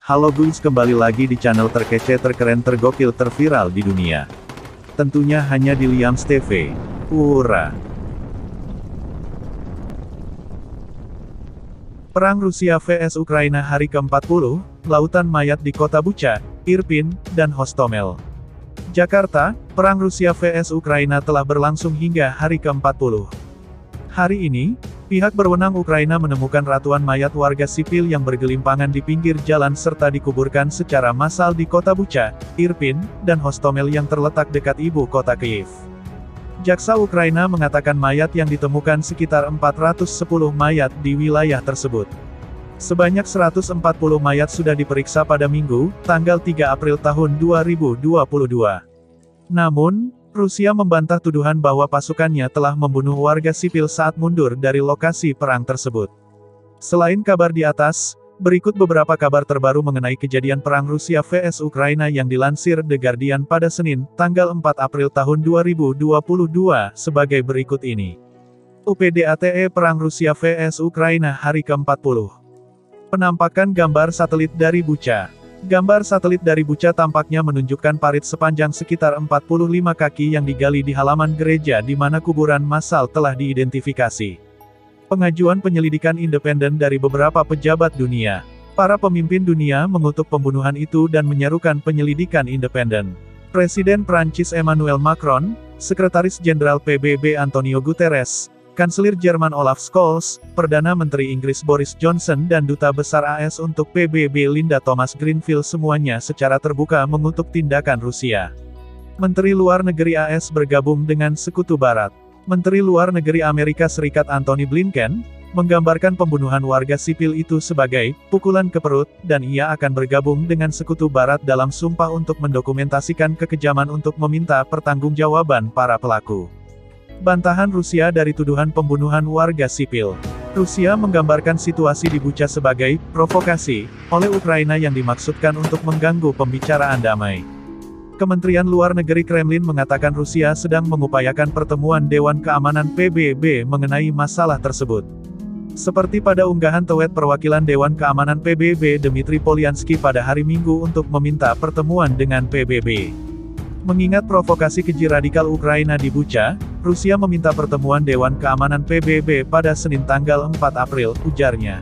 Halo guys, kembali lagi di channel terkece, terkeren, tergokil, terviral di dunia. Tentunya hanya di Liams TV. Ura. Perang Rusia vs Ukraina hari ke-40, lautan mayat di kota Bucha, Irpin, dan Hostomel. Jakarta, perang Rusia vs Ukraina telah berlangsung hingga hari ke-40. Hari ini, pihak berwenang Ukraina menemukan ratusan mayat warga sipil yang bergelimpangan di pinggir jalan serta dikuburkan secara massal di kota Bucha, Irpin, dan Hostomel yang terletak dekat ibu kota Kyiv. Jaksa Ukraina mengatakan mayat yang ditemukan sekitar 410 mayat di wilayah tersebut. Sebanyak 140 mayat sudah diperiksa pada Minggu, tanggal 3 April tahun 2022. Namun, Rusia membantah tuduhan bahwa pasukannya telah membunuh warga sipil saat mundur dari lokasi perang tersebut. Selain kabar di atas, berikut beberapa kabar terbaru mengenai kejadian perang Rusia vs Ukraina yang dilansir The Guardian pada Senin, tanggal 4 April tahun 2022, sebagai berikut ini. UPDATE Perang Rusia vs Ukraina hari ke-40. Penampakan gambar satelit dari Bucha. Gambar satelit dari Bucha tampaknya menunjukkan parit sepanjang sekitar 45 kaki yang digali di halaman gereja di mana kuburan massal telah diidentifikasi. Pengajuan penyelidikan independen dari beberapa pejabat dunia. Para pemimpin dunia mengutuk pembunuhan itu dan menyerukan penyelidikan independen. Presiden Prancis Emmanuel Macron, Sekretaris Jenderal PBB Antonio Guterres, Kanselir Jerman Olaf Scholz, Perdana Menteri Inggris Boris Johnson dan Duta Besar AS untuk PBB Linda Thomas-Greenfield semuanya secara terbuka mengutuk tindakan Rusia. Menteri Luar Negeri AS bergabung dengan Sekutu Barat. Menteri Luar Negeri Amerika Serikat Antony Blinken, menggambarkan pembunuhan warga sipil itu sebagai pukulan ke perut, dan ia akan bergabung dengan Sekutu Barat dalam sumpah untuk mendokumentasikan kekejaman untuk meminta pertanggungjawaban para pelaku. Bantahan Rusia dari tuduhan pembunuhan warga sipil. Rusia menggambarkan situasi di Bucha sebagai provokasi oleh Ukraina yang dimaksudkan untuk mengganggu pembicaraan damai. Kementerian Luar Negeri Kremlin mengatakan Rusia sedang mengupayakan pertemuan Dewan Keamanan PBB mengenai masalah tersebut. Seperti pada unggahan tweet perwakilan Dewan Keamanan PBB Dmitry Polyansky pada hari Minggu untuk meminta pertemuan dengan PBB. Mengingat provokasi keji radikal Ukraina di Bucha, Rusia meminta pertemuan Dewan Keamanan PBB pada Senin tanggal 4 April, ujarnya.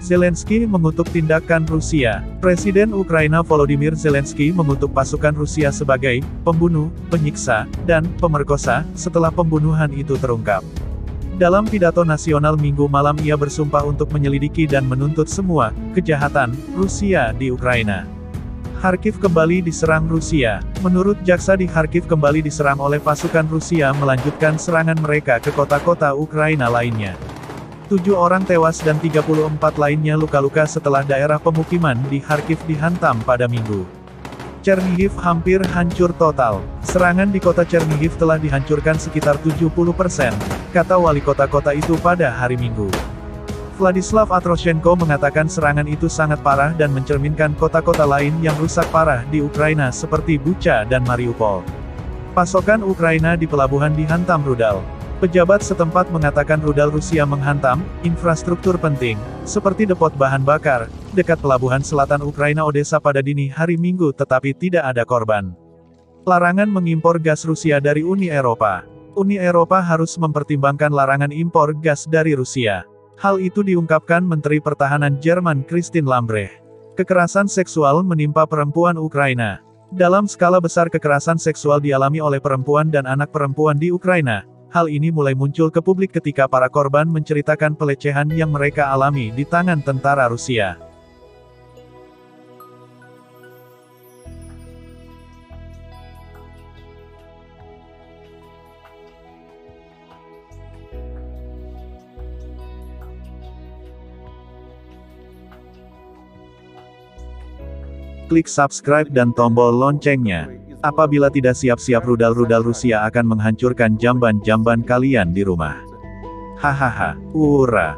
Zelensky mengutuk tindakan Rusia. Presiden Ukraina Volodymyr Zelensky mengutuk pasukan Rusia sebagai pembunuh, penyiksa, dan pemerkosa setelah pembunuhan itu terungkap. Dalam pidato nasional Minggu malam ia bersumpah untuk menyelidiki dan menuntut semua kejahatan Rusia di Ukraina. Kharkiv kembali diserang Rusia. Menurut jaksa di Kharkiv kembali diserang oleh pasukan Rusia melanjutkan serangan mereka ke kota-kota Ukraina lainnya. 7 orang tewas dan 34 lainnya luka-luka setelah daerah pemukiman di Kharkiv dihantam pada Minggu. Chernihiv hampir hancur total. Serangan di kota Chernihiv telah dihancurkan sekitar 70%, kata wali kota-kota itu pada hari Minggu. Vladislav Atroshenko mengatakan serangan itu sangat parah dan mencerminkan kota-kota lain yang rusak parah di Ukraina seperti Bucha dan Mariupol. Pasokan Ukraina di pelabuhan dihantam rudal. Pejabat setempat mengatakan rudal Rusia menghantam infrastruktur penting, seperti depot bahan bakar, dekat pelabuhan selatan Ukraina Odessa pada dini hari Minggu tetapi tidak ada korban. Larangan mengimpor gas Rusia dari Uni Eropa. Uni Eropa harus mempertimbangkan larangan impor gas dari Rusia. Hal itu diungkapkan Menteri Pertahanan Jerman Christine Lambrecht. Kekerasan seksual menimpa perempuan Ukraina. Dalam skala besar kekerasan seksual dialami oleh perempuan dan anak perempuan di Ukraina. Hal ini mulai muncul ke publik ketika para korban menceritakan pelecehan yang mereka alami di tangan tentara Rusia. Klik subscribe dan tombol loncengnya. Apabila tidak siap-siap rudal-rudal Rusia akan menghancurkan jamban-jamban kalian di rumah. Hahaha, ura.